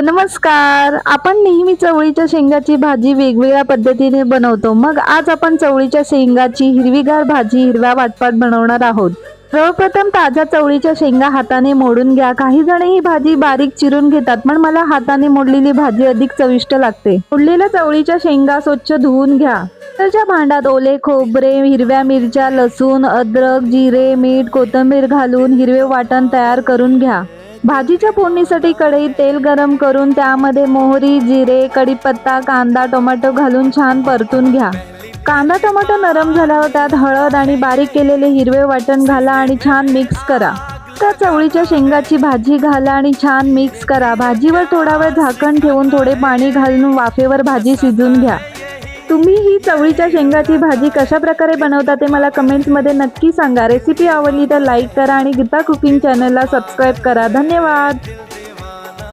नमस्कार. आपण नेहमी चवळीच्या शेंगाची भाजी वेगवेगळ्या पद्धतीने बनवतो. मग आज आपण चवळीच्या शेंगाची हिरवीगार भाजी हिरव्या वाटपात बनवणार आहोत. सर्वप्रथम ताज्या चवळीच्या शेंगा हाताने मोडून घ्या. काही जण ही भाजी बारीक चिरून घेतात, पण मला हाताने मोडलेली भाजी अधिक चविष्ट लागते. मोडलेल्या चवळीच्या शेंगा स्वच्छ धुवून घ्या. त्याच्या भांड्यात ओले खोबरे, हिरव्या मिरच्या, लसूण, अद्रक, जिरे, मीठ, कोथिंबीर घालून हिरवे वाटण तयार करून घ्या. भाजीच्या फोडणीसाठी कढईत तेल गरम करून त्यामध्ये मोहरी, जिरे, कढीपत्ता, कांदा, टोमॅटो घालून छान परतून घ्या. कांदा टोमॅटो नरम झाल्यावर त्यात हळद आणि बारीक केलेले हिरवे वाटण घाला आणि छान मिक्स करा. त्या चवळीच्या शेंगाची भाजी घाला आणि छान मिक्स करा. भाजीवर थोडा वेळ झाकण ठेवून थोडे पाणी घालून वाफेवर भाजी शिजवून घ्या. तुम्ही ही चवळीच्या शेंगाची भाजी कशा प्रकारे बनवता ते मला कमेंट्समध्ये नक्की सांगा. रेसिपी आवडली तर लाईक करा आणि गीता कुकिंग चॅनलला सबस्क्राईब करा. धन्यवाद.